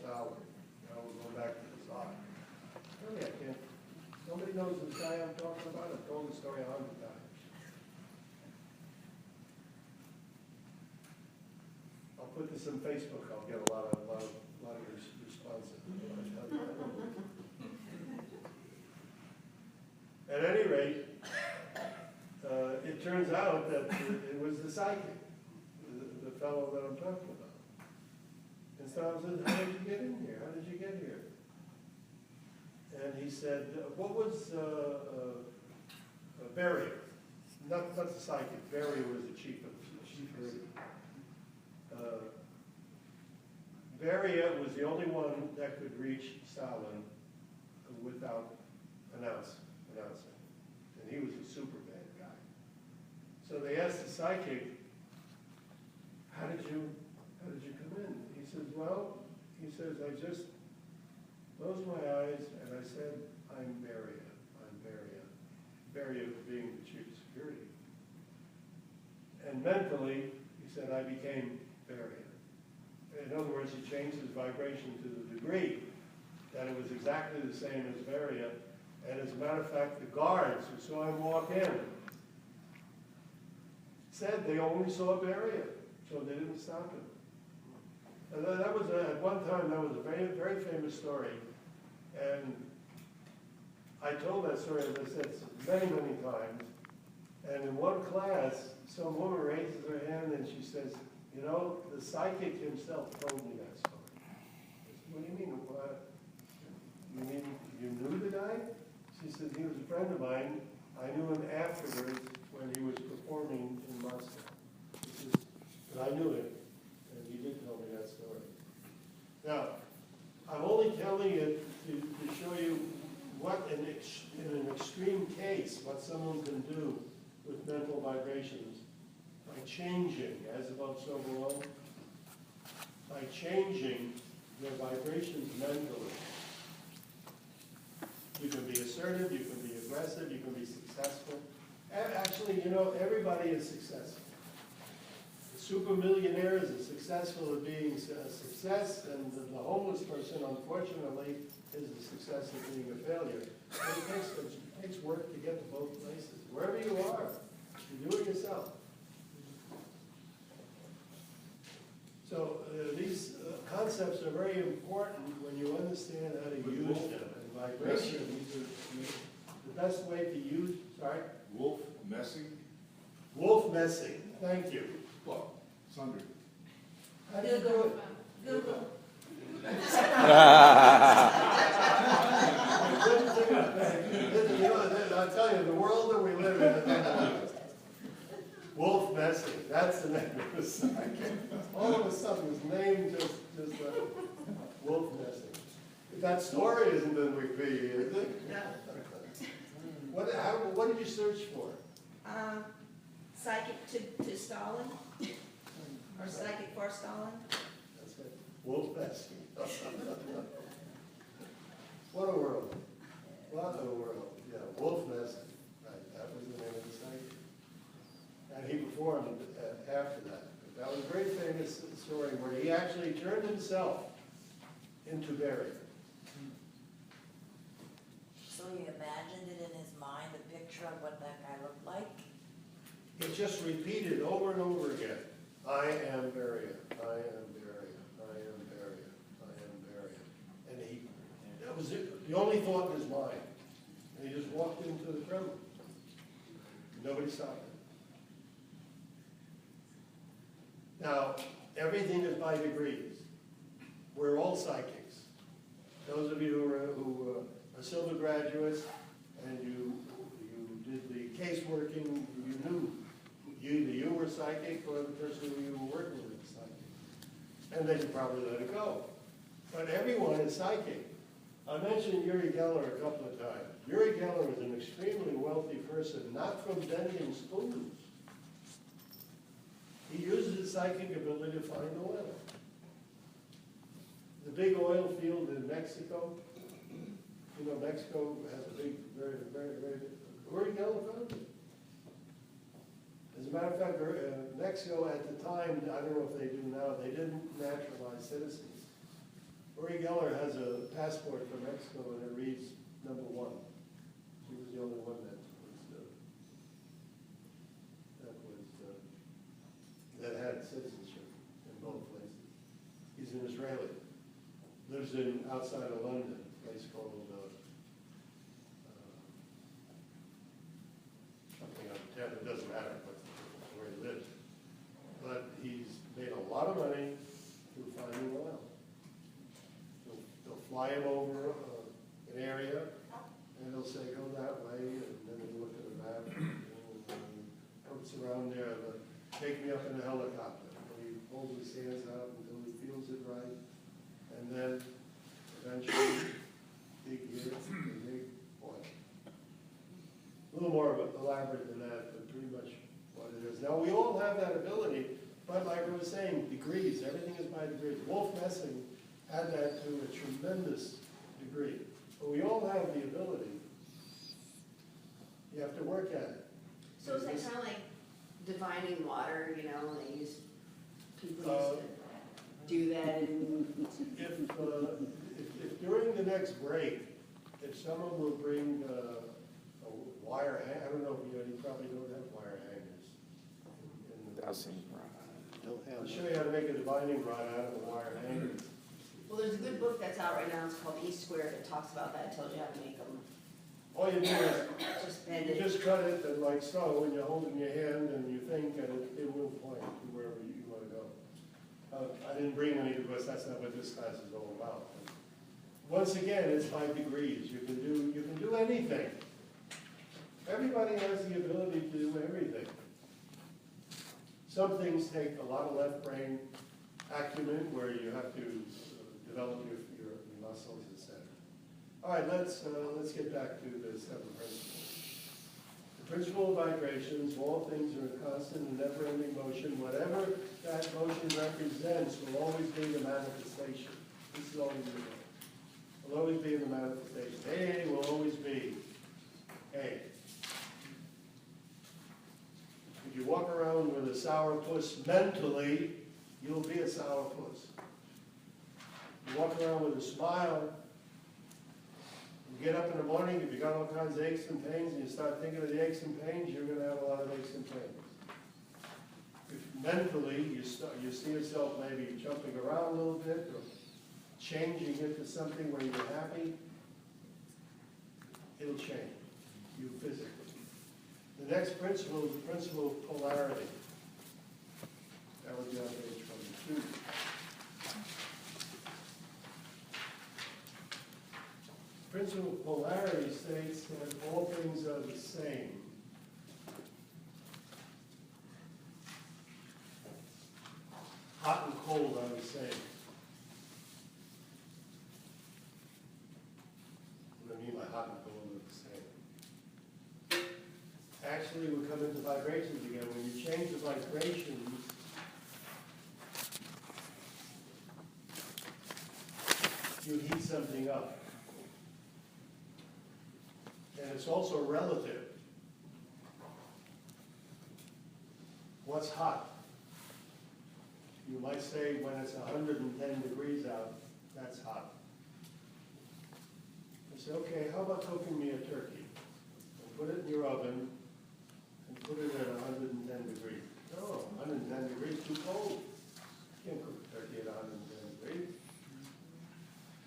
tower. Now we'll go back to the sock. Really, I can't. Nobody knows this guy I'm talking about. I've told the story 100 times. I'll put this on Facebook. I'll get a lot of responses. At any rate, it turns out that it was the psychic, the fellow that I'm talking about. And so I said, how did you get in here? How did you get here? And he said, what was Barrier? Not the psychic. Barrier was the chief of Barrier was the only one that could reach Stalin without announcing. And he was a super bad guy. So they asked the psychic, how did you come in? He says, well, I just closed my eyes and I said, I'm Barrier. Barrier being the chief of security. And mentally, he said, I became Barrier. In other words, he changed his vibration to the degree that it was exactly the same as Barrier. And as a matter of fact, the guards who saw him walk in said they only saw Barrier, so they didn't stop him. And that was at one time, that was a very, very famous story. And I told that story, as I said, many, many times. And in one class, some woman raises her hand and she says, you know, the psychic himself told me that story. I said, what do you mean? What? You mean you knew the guy? She said, he was a friend of mine. I knew him afterwards when he was performing in Moscow. But I knew him, and he did tell me that story. Now, I'm only telling it to show you what, in an extreme case, what someone can do with mental vibrations by changing, as above, so below, by changing their vibrations mentally. You can be assertive, you can be aggressive, you can be successful. Actually, you know, everybody is successful. The super millionaire is successful at being a success, and the homeless person, unfortunately, is the success of being a failure. But it takes work to get to both places. Wherever you are, you do it yourself. So these concepts are very important when you understand how to use them. And vibration, the best way to use, sorry? Wolf messing? Wolf messing, thank you. Well, Sundry. How do you do it? Google. You know, I'll tell you, the world that we live in, wolf messing, that's the name of the psychic. All of a sudden, his name just wolf messing. That story isn't in Wikipedia, is it? No. What did you search for? Psychic to Stalin? Or psychic for Stalin? That's it. Wolf messing. What a world. What a world. Yeah, wolf messing. Right, that was the name of the psychic. And he performed after that. But that was a very famous story where he actually turned himself into Barrier. So he imagined it in his mind, a picture of what that guy looked like? He just repeated over and over again, I am Barrier, I am Barrier, I am Barrier, I am Barrier. And that was it, the only thought in his mind. And he just walked into the Kremlin. Nobody stopped him. Now, everything is by degrees. We're all psychics. Those of you who are silver graduates and you did the caseworking, you knew either you were psychic or the person who you were working with was psychic. And then you probably let it go. But everyone is psychic. I mentioned Uri Geller a couple of times. Uri Geller was an extremely wealthy person, not from bending spoons. He uses his psychic ability to find oil. The big oil field in Mexico, you know, Mexico has a big, very, very, very, Uri Geller found it. As a matter of fact, Mexico at the time, I don't know if they do now, they didn't naturalize citizens. Uri Geller has a passport for Mexico and it reads number 1. He was the only one that had citizenship in both places. He's an Israeli. Lives in outside of London, a place called something on the tap. It doesn't matter where he lives. But he's made a lot of money through finding oil. They'll fly him over an area, and they'll say, go that way, and then they look at the map, and comes around there, take me up in a helicopter. And he holds his hands out until he feels it right, and then eventually, dig here, dig oil. A little more elaborate than that, but pretty much what it is. Now, we all have that ability, but like I was saying, degrees, everything is by degrees. Wolf Messing had that to a tremendous degree. But we all have the ability. You have to work at it. So is that kind of like divining water, you know, they use, people used to do that and... If during the next break, if someone will bring a wire hanger, I don't know if you probably don't have wire hangers. I'll show you how to make a divining rod out of a wire hanger. Well, there's a good book that's out right now, it's called E Squared, it talks about that, it tells you how to make them. All you do is Just bend you it. just cut it and like so, and you hold it in your hand and you think, and it will point to wherever you want to go. I didn't bring any because that's not what this class is all about. Once again, it's by degrees. You can do anything. Everybody has the ability to do everything. Some things take a lot of left brain acumen where you have to develop your muscles, etc. All right, let's get back to the 7 principles. The principle of vibrations, all things are in constant and never-ending motion. Whatever that motion represents will always be the manifestation. This is all you know. Will always be in the manifestation. A will always be A. If you walk around with a sourpuss mentally, you'll be a sourpuss. You walk around with a smile, you get up in the morning, if you got all kinds of aches and pains, and you start thinking of the aches and pains, you're going to have a lot of aches and pains. If mentally you see yourself maybe jumping around a little bit, or changing into something where you're happy, it'll change you physically. The next principle is the principle of polarity. That would be on page 22. The principle of polarity states that all things are the same. Hot and cold are the same. What I mean by hot and cold are the same. Actually, we come into vibrations again. When you change the vibrations, you heat something up. And it's also relative. What's hot? You might say when it's 110 degrees out, that's hot. You say, okay, how about cooking me a turkey? And put it in your oven and put it at 110 degrees. No, 110 degrees, too cold. You can't cook a turkey at 110 degrees.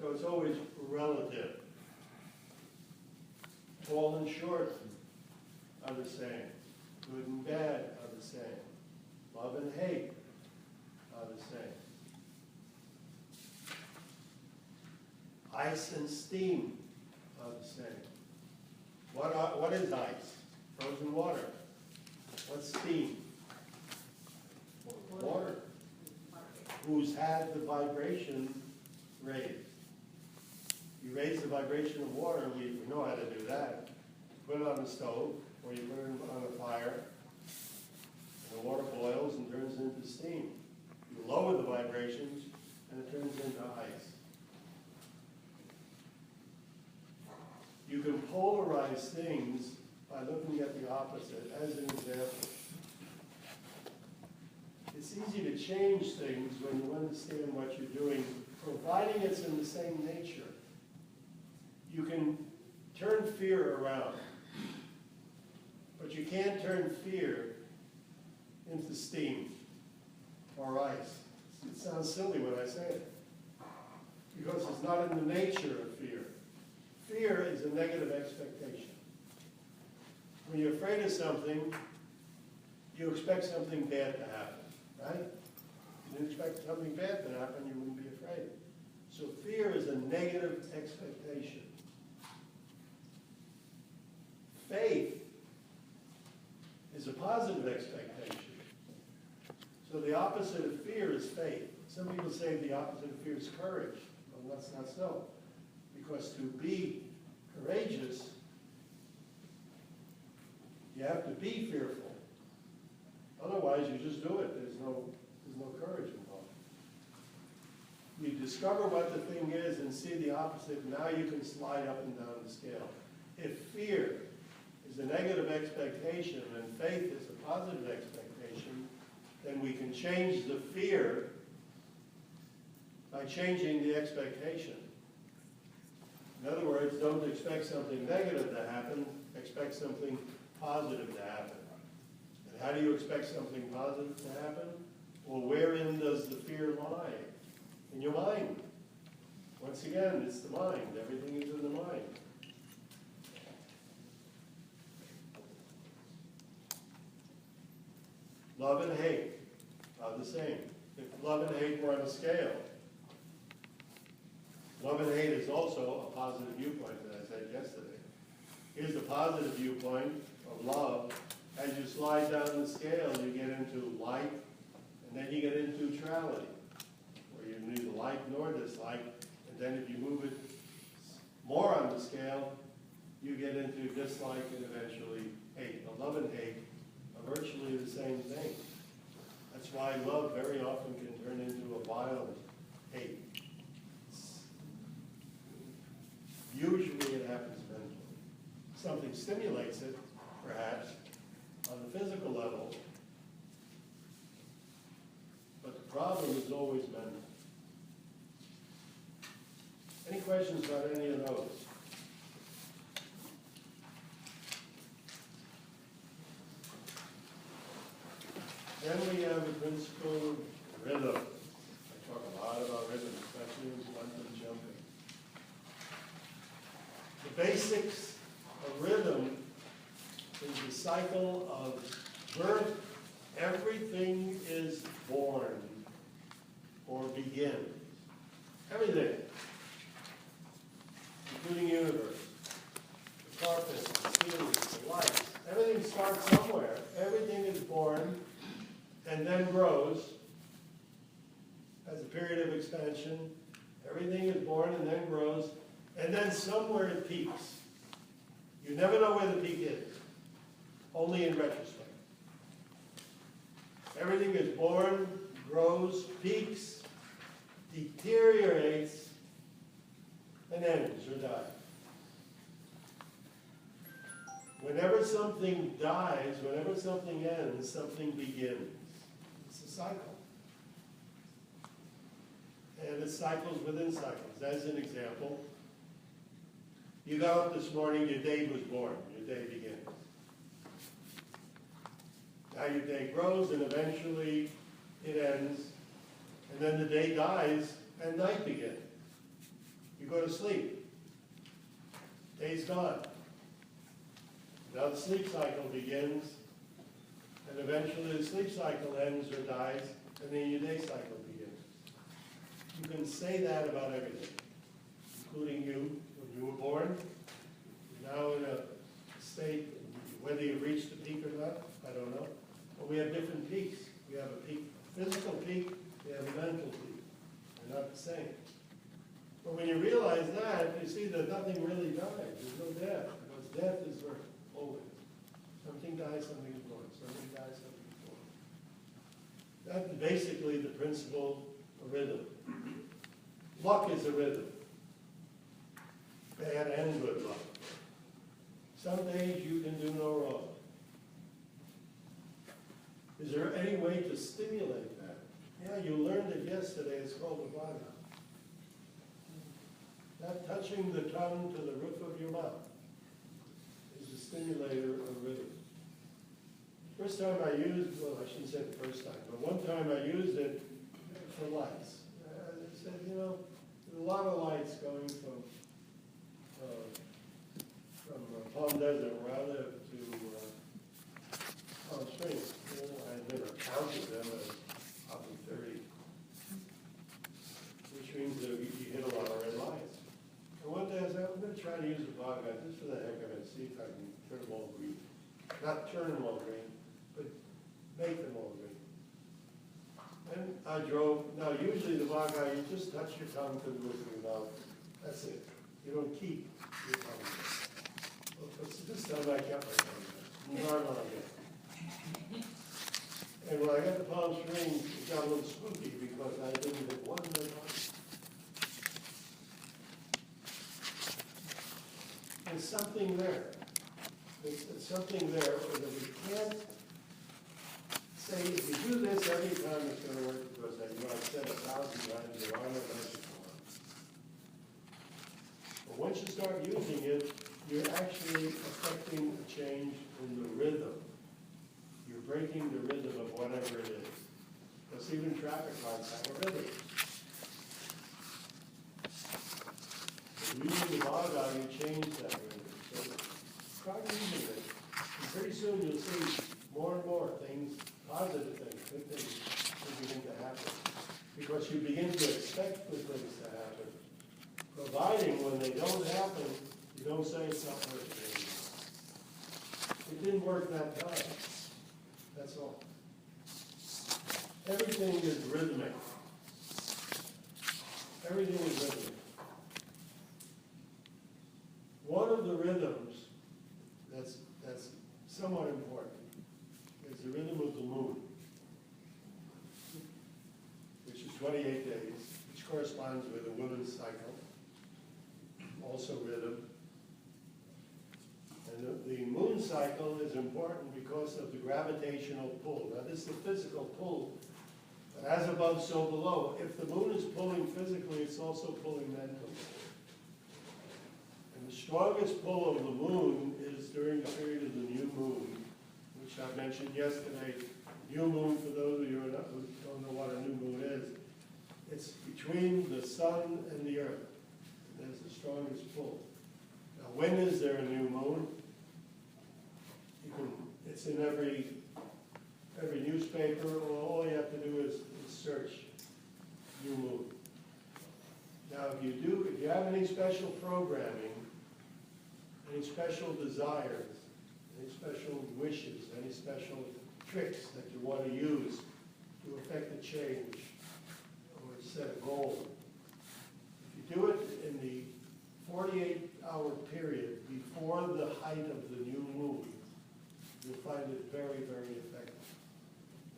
So it's always relative. Tall and short are the same. Good and bad are the same. Love and hate are the same. Ice and steam are the same. What is ice? Frozen water. What's steam? Water. Who's had the vibration raised? You raise the vibration of water, we know how to do that. You put it on the stove, or you put it on a fire, and the water boils and turns into steam. You lower the vibrations, and it turns into ice. You can polarize things by looking at the opposite. As an example, it's easy to change things when you understand what you're doing, providing it's in the same nature. You can turn fear around, but you can't turn fear into steam or ice. It sounds silly when I say it, because it's not in the nature of fear. Fear is a negative expectation. When you're afraid of something, you expect something bad to happen, right? If you expect something bad to happen, you wouldn't be afraid. So fear is a negative expectation. Faith is a positive expectation. So the opposite of fear is faith. Some people say the opposite of fear is courage. Well, that's not so. Because to be courageous, you have to be fearful. Otherwise, you just do it. There's no courage involved. You discover what the thing is and see the opposite. Now you can slide up and down the scale. If fear is a negative expectation and faith is a positive expectation, then we can change the fear by changing the expectation. In other words, don't expect something negative to happen, expect something positive to happen. And how do you expect something positive to happen? Well, wherein does the fear lie? In your mind. Once again, it's the mind. Everything is in the mind. Love and hate are the same. If love and hate were on a scale, love and hate is also a positive viewpoint, as I said yesterday. Here's the positive viewpoint of love. As you slide down the scale, you get into like, and then you get into neutrality, where you neither like nor dislike. And then if you move it more on the scale, you get into dislike and eventually hate. Now, love and hate are virtually the same thing. That's why love very often can turn into a violent hate. Usually it happens mentally. Something stimulates it, perhaps, on the physical level, but the problem is always mental. Any questions about any of those? Then we have the principle of rhythm. I talk a lot about rhythm, especially in quantum jumping. The basics of rhythm is the cycle of birth. Everything is born or begins. Everything, including the universe, the carpet, the ceiling, the lights. Everything starts somewhere. Everything is born and then grows, has a period of expansion. Everything is born and then grows, and then somewhere it peaks. You never know where the peak is, only in retrospect. Everything is born, grows, peaks, deteriorates, and ends or dies. Whenever something dies, whenever something ends, something begins. It's a cycle. And it's cycles within cycles. As an example, you got up this morning, your day was born, your day begins. Now your day grows and eventually it ends, and then the day dies and night begins. You go to sleep. Day's gone. Now the sleep cycle begins, and eventually the sleep cycle ends or dies, and then your day cycle begins. You can say that about everything, including you. When you were born, you're now in a state, whether you've reached the peak or not, I don't know. But we have different peaks. We have a peak, physical peak, we have a mental peak. They're not the same. But when you realize that, you see that nothing really dies. There's no death, because death is birth. Always. Something dies, something is born. Something dies, something is born. That's basically the principle of rhythm. Luck is a rhythm. Bad and good luck. Some days you can do no wrong. Is there any way to stimulate that? Yeah, you learned it yesterday. It's called the Vada. That touching the tongue to the roof of your mouth is a stimulator of rhythm. First time I used, well, I shouldn't say the first time, but one time I used it for lights. I said, you know, there's a lot of lights going from Palm Desert where I live to Palm Springs. You know, I never counted them as probably 30, which means that you hit a lot of red lights. And one day I said, I'm going to try to use the fog light just for the heck of it, see if I can turn them all green. Not turn them all green, but make them all green. And I drove. Now usually the fog light, you just touch your tongue to the roof of your mouth. That's it. You don't keep your tongue there. But this time I kept my tongue there. Not on it. And when I got to Palm Springs, it got a little spooky because I didn't hit one red light. There's something there. There's something there so that we can't say, if you do this every time it's going to work, because I've said 1,000 times, there are no magic ones. But once you start using it, you're actually affecting a change in the rhythm. You're breaking the rhythm of whatever it is. Because even traffic lights have a rhythm. Using the log out, you change that rhythm. So try using it. And pretty soon you'll see more and more things, positive things, good things will begin to happen. Because you begin to expect good things to happen. Providing when they don't happen, you don't say it's not working anymore. It didn't work that time. That's all. Everything is rhythmic. Everything is rhythmic. One of the rhythms that's somewhat important is the rhythm of the moon, which is 28 days, which corresponds with a woman's cycle, also rhythm. And the moon cycle is important because of the gravitational pull. Now this is the physical pull, but as above, so below. If the moon is pulling physically, it's also pulling mentally. And the strongest pull of the moon is during the period of the new moon, which I mentioned yesterday. New moon, for those of you who don't know what a new moon is, it's between the sun and the earth. There's the strongest pull. Now, when is there a new moon? It's in every newspaper. All you have to do is search new moon. Now, if you have any special programming, any special desires, any special wishes, any special tricks that you want to use to affect a change or set a goal, if you do it in the 48-hour period before the height of the new moon, you'll find it very, very effective.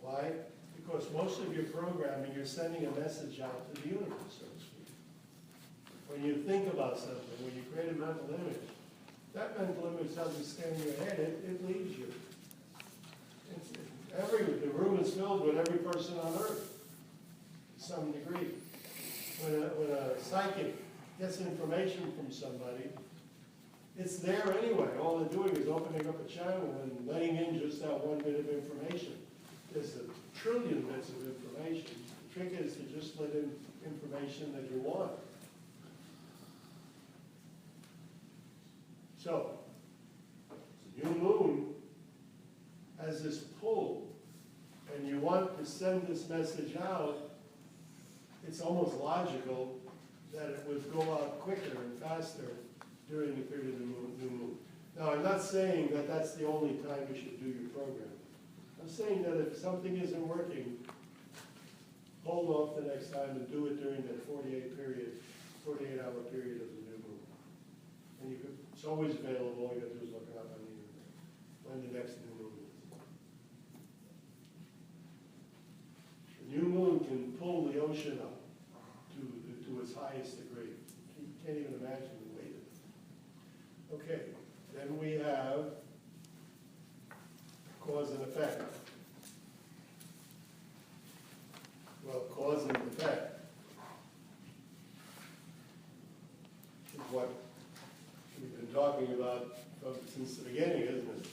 Why? Because most of your programming, you're sending a message out to the universe, so to speak. When you think about something, when you create a mental image, that mental image doesn't stay in your head, it leaves you. The room is filled with every person on earth, to some degree. When a psychic gets information from somebody, it's there anyway. All they're doing is opening up a channel and letting in just that one bit of information. There's a trillion bits of information. The trick is to just let in information that you want. So, the new moon has this pull, and you want to send this message out. It's almost logical that it would go out quicker and faster during the period of the new moon. Now, I'm not saying that that's the only time you should do your program. I'm saying that if something isn't working, hold off the next time and do it during that 48-hour period of the new moon. And it's always available. All you got to do is look it up on the internet when the next new moon is. The new moon can pull the ocean up to its highest degree. You can't even imagine the weight of it. Okay, then we have cause and effect. Well, cause and effect. what we've been talking about since the beginning, isn't it?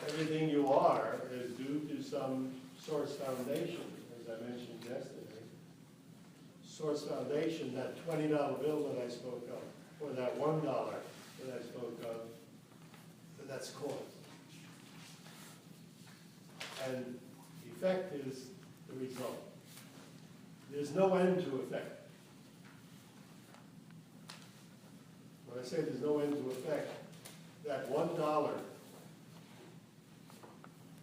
Everything you are is due to some source foundation, as I mentioned yesterday. Source foundation, that $20 bill that I spoke of, or that $1 that I spoke of, that's cause. And effect is the result. There's no end to effect. When I say there's no end to effect, that $1,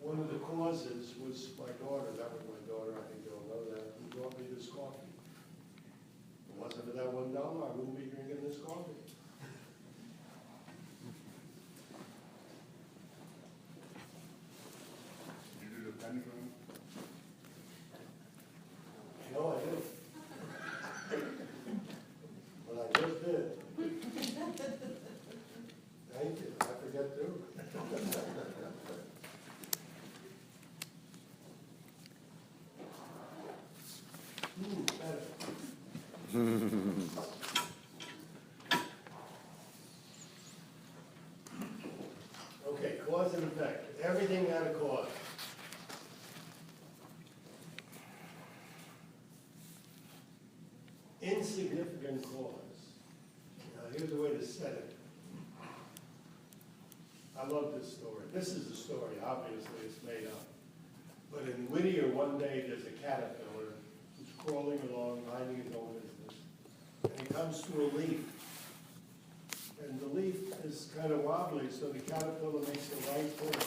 one of the causes was my daughter. That was my daughter, I think you all know that, who brought me this coffee. If it wasn't for that $1, I wouldn't be drinking this coffee. You do the penny for him? No, I didn't. But I just did. Thank you. I forget too. Okay, cause and effect. Everything had a cause. Insignificant cause. Now, here's a way to set it. I love this story. This is a story, obviously, it's made up. But in Whittier, one day, there's a caterpillar who's crawling along, minding his own business. And he comes to a leaf. And the leaf is kind of wobbly, so the caterpillar makes a right turn.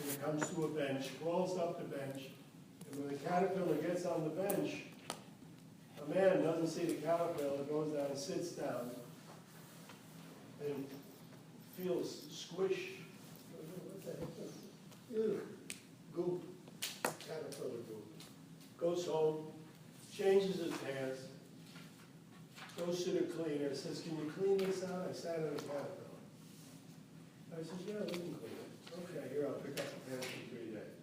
And it comes to a bench, crawls up the bench. And when the caterpillar gets on the bench, a man doesn't see the caterpillar, goes down and sits down and feels squish. What the heck is this? Ew. Goop. Caterpillar goop. Goes home, changes his pants, goes to the cleaner, says, "Can you clean this out? I sat on a caterpillar." I says, "Yeah, we can clean it." "Okay, here, I'll pick up the pants in 3 days."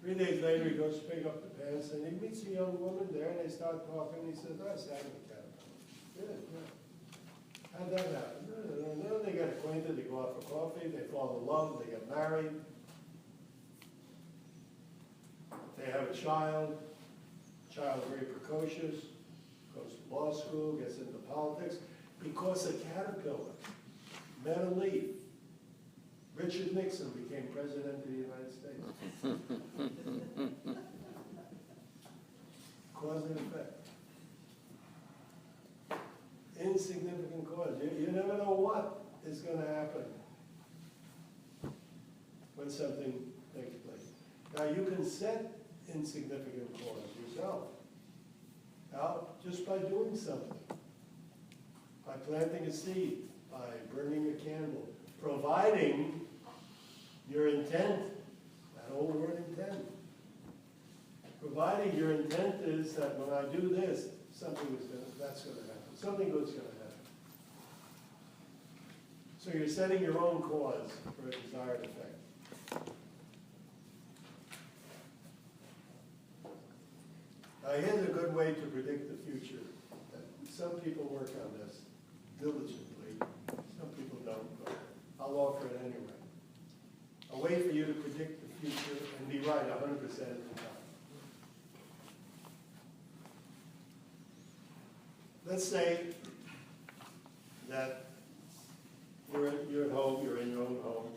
3 days later, he goes to pick up the pants, and he meets a young woman there, and they start talking. He says, "I sat on a caterpillar." "Good, yeah. How'd that happen?" No, they get acquainted, they go out for coffee, they fall in love, they get married. They have a child very precocious, goes to law school, gets into politics, because a caterpillar met a leaf. Richard Nixon became president of the United States. Cause and effect. Insignificant cause. You never know what is going to happen when something takes place. Now you can set insignificant cause yourself. How? Just by doing something. By planting a seed, by burning a candle, providing your intent, that old word intent. Providing your intent is that when I do this, that's going to happen. Something good's going to happen. So you're setting your own cause for a desired effect. Now here's a good way to predict the future. Some people work on this diligently. Some people don't, but I'll offer it anyway. A way for you to predict the future and be right 100% of the time. Let's say that you're at home, you're in your own home,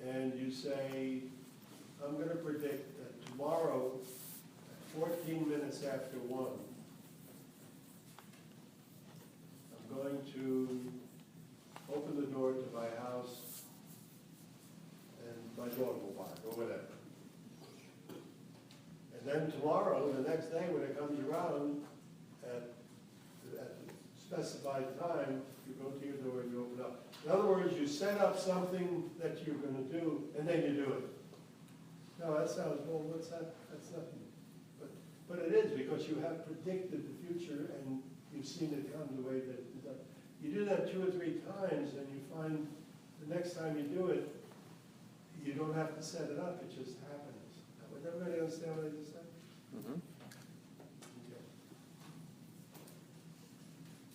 and you say, "I'm going to predict that tomorrow, at 14 minutes after 1, I'm going to open the door to my house and my dog will bark," or whatever. And then tomorrow, the next day when it comes around, at the specified time, you go to your door and you open up. In other words, you set up something that you're going to do, and then you do it. Now that sounds, well, what's that? That's nothing. But it is, because you have predicted the future and you've seen it come the way that it's done. You do that 2 or 3 times, and you find the next time you do it, you don't have to set it up, it just happens. Does everybody understand what I just said? Mm-hmm.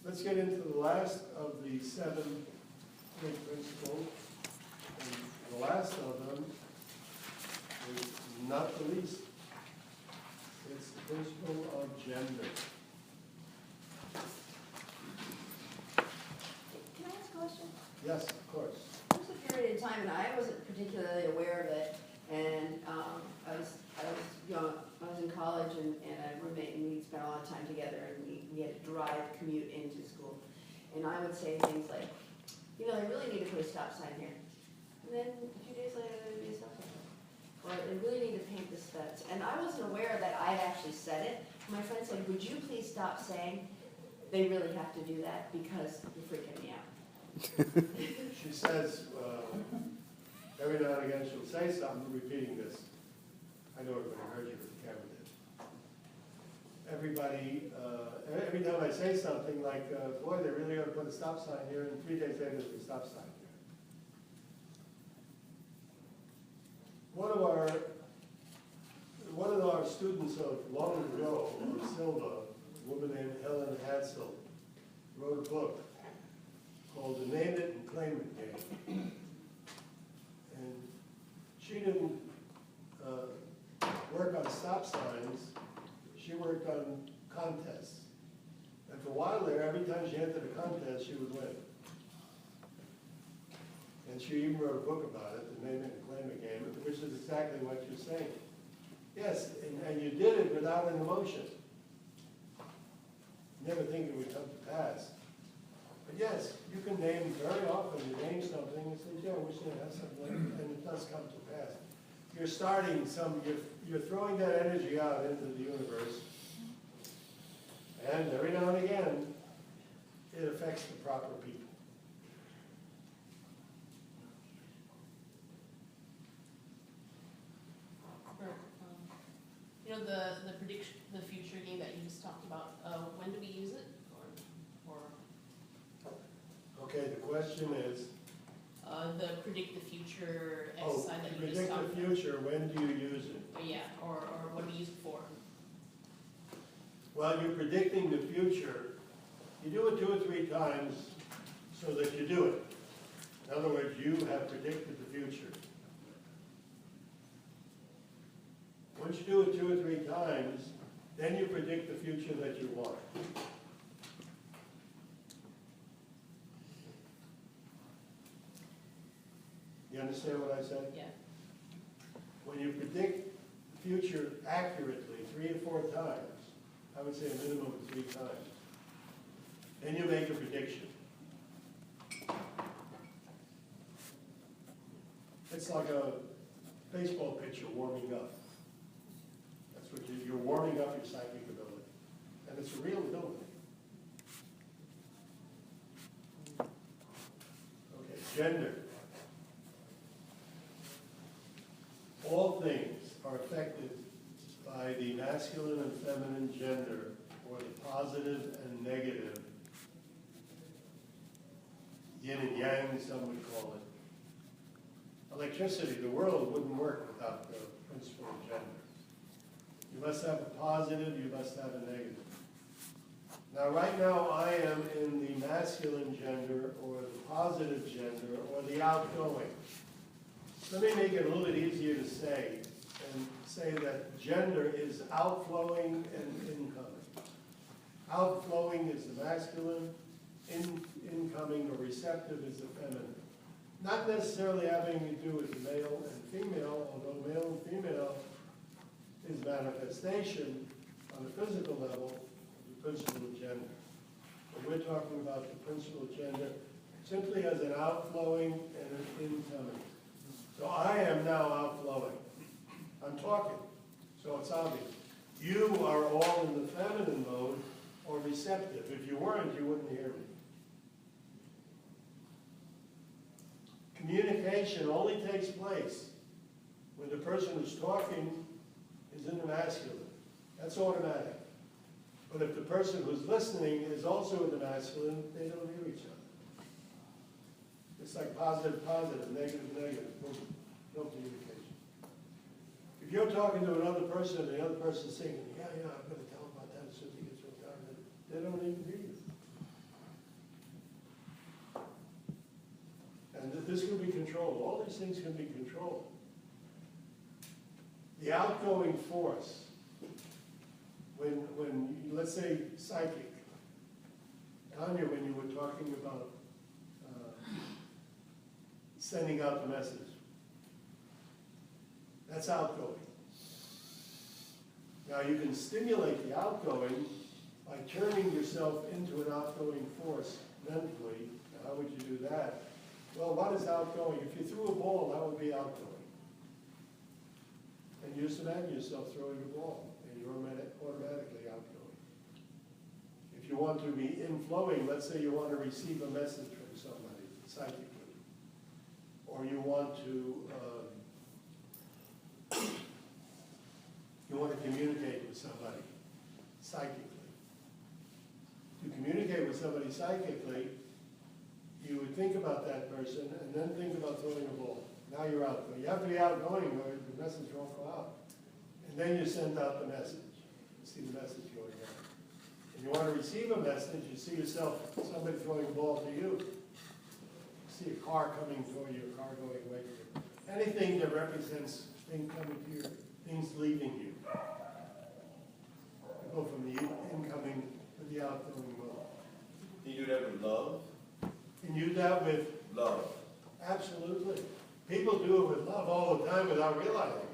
Let's get into the last of the 7 big principles. And the last of them is not the least. It's the principle of gender. Can I ask a question? Yes, of course. There was a period in time, and I wasn't particularly aware of it, and I was young, I was in college, and a roommate, and we spent a lot of time together, and we had to drive, commute into school. And I would say things like, you know, they really need to put a stop sign here. And then a few days later, there would be a stop sign. Or they really need to paint this fence. And I wasn't aware that I had actually said it. My friend said, would you please stop saying they really have to do that because you're freaking me out. She says, every now and again she'll say something, repeating this. I know everybody heard you, but the camera did. Everybody, every time I say something like, boy, they really ought to put a stop sign here, and 3 days later there's a stop sign here. One of our students of long ago, Silva, a woman named Helen Hadsell, wrote a book called The Name It and Claim It Game. And she didn't work on stop signs, she worked on contests. And for a while there, every time she entered a contest, she would win. And she even wrote a book about it, The Name It and Claim It Game, which is exactly what you're saying. Yes, and you did it without an emotion. Never think it would come to pass. But yes, you can name very often, you name something and say, yeah, I wish they had something like that, and it does come to pass. You're starting you're throwing that energy out into the universe, and every now and again, it affects the proper people. You know, the prediction, the future game that you just talked about, when do we use it? Or Okay, the question is, the predict the future exercise that you just predict talked the about. future, when do you use it? Yeah, or what do we use it for? Well, you're predicting the future. You do it 2 or 3 times so that you do it. In other words, you have predicted the future. Once you do it 2 or 3 times, then you predict the future that you want. You understand what I said? Yeah. When you predict the future accurately 3 or 4 times, I would say a minimum of 3 times, then you make a prediction. It's like a baseball pitcher warming up. That's what you're warming up your psychic ability. And it's a real ability. Okay, gender. All things are affected by the masculine and feminine gender, or the positive and negative, yin and yang, some would call it. Electricity, the world wouldn't work without the principle of gender. You must have a positive, you must have a negative. Now, right now, I am in the masculine gender, or the positive gender, or the outgoing. Let me make it a little bit easier to say, and say that gender is outflowing and incoming. Outflowing is the masculine, incoming or receptive is the feminine. Not necessarily having to do with male and female, although male and female is manifestation on a physical level of the principle of gender. But we're talking about the principle of gender simply as an outflowing and an incoming. So I am now outflowing. I'm talking, so it's obvious. You are all in the feminine mode or receptive. If you weren't, you wouldn't hear me. Communication only takes place when the person who's talking is in the masculine. That's automatic. But if the person who's listening is also in the masculine, they don't hear each other. It's like positive, positive, negative, negative. No communication. If you're talking to another person and the other person's saying, yeah, I'm going to tell him about that as soon as he gets hooked on it, they don't even hear you. controlled. All these things can be controlled. The outgoing force, when let's say psychic, Tanya, when you were talking about sending out the message, that's outgoing. Now you can stimulate the outgoing by turning yourself into an outgoing force mentally. Now, how would you do that? Well, what is outgoing? If you threw a ball, that would be outgoing. And you just imagine yourself throwing a ball, and you're automatically outgoing. If you want to be inflowing, let's say you want to receive a message from somebody psychically, or you want to communicate with somebody psychically. To communicate with somebody psychically, you would think about that person and then think about throwing a ball. Now you're outgoing. You have to be outgoing or the message won't go out. And then you send out the message. You see the message going out. And you want to receive a message, you see yourself, somebody throwing a ball to you. You see a car coming toward you, a car going away from you. Anything that represents things coming to you, things leaving you. You go from the incoming to the outgoing mode. Can you do that with love? Can you do that with Love. Absolutely. People do it with love all the time without realizing it.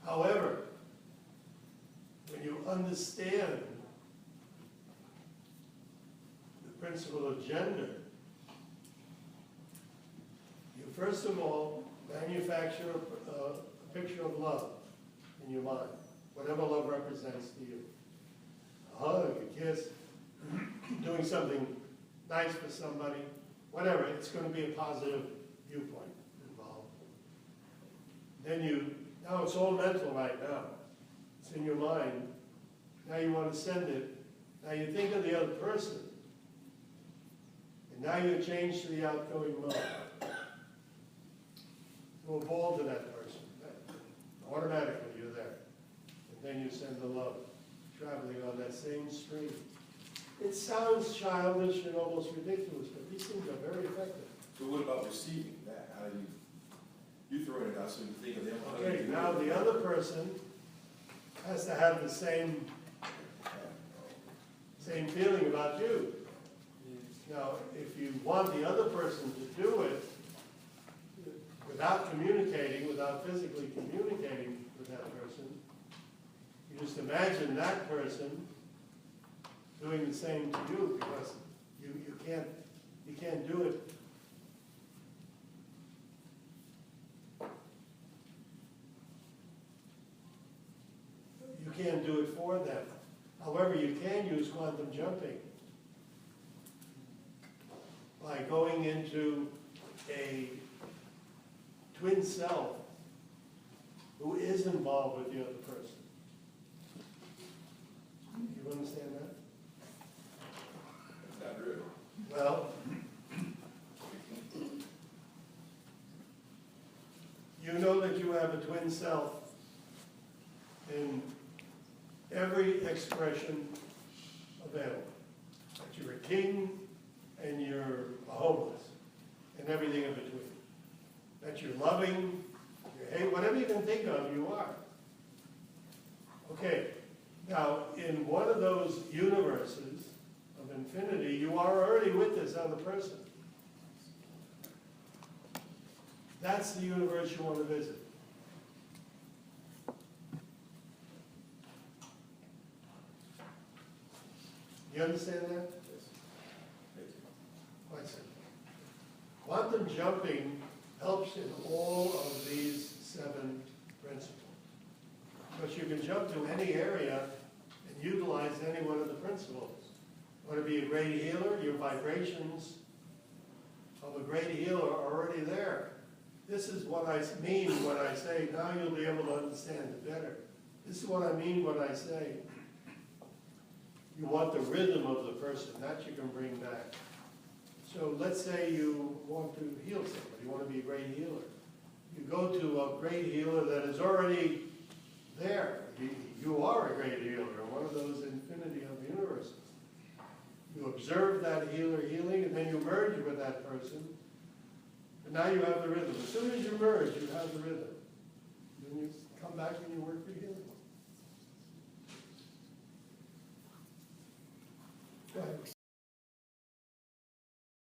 However, when you understand the principle of gender, you first of all manufacture a picture of love in your mind, whatever love represents to you. A hug, a kiss, doing something nice for somebody, whatever, it's going to be a positive viewpoint involved. Then now it's all mental right now. It's in your mind. Now you want to send it. Now you think of the other person. And now you change to the outgoing mode. Throw a ball to that person. Automatically you're there. And then you send the love, traveling on that same stream. It sounds childish and almost ridiculous, but these things are very effective. So what about receiving that? How do you throw it out so you think of them? How do you Okay, do now it? the other person has to have the same feeling about you. Now, if you want the other person to do it without communicating, without physically communicating with that person, you just imagine that person doing the same to you, because you can't do it. You can't do it for them. However, you can use quantum jumping by going into a twin self who is involved with the other person. You understand that? It's not real. Well, you know that you have a twin self in every expression available. That you're a king and you're a homeless and everything in between. That you're loving, you hate, whatever you can think of, you are. Okay, now in one of those universes of infinity, you are already with this other person. That's the universe you want to visit. You understand that? Yes. Thank you. Quite simple. Quantum jumping helps in all of these 7 principles. Because you can jump to any area and utilize any one of the principles. You want to be a great healer? Your vibrations of a great healer are already there. This is what I mean when I say, now you'll be able to understand it better. This is what I mean when I say, you want the rhythm of the person, that you can bring back. So let's say you want to heal somebody, you want to be a great healer. You go to a great healer that is already there. You are a great healer, one of those infinity of universes. You observe that healer healing, and then you merge with that person, And now you have the rhythm. As soon as you merge, you have the rhythm. Then you come back and you work for healing. Go ahead.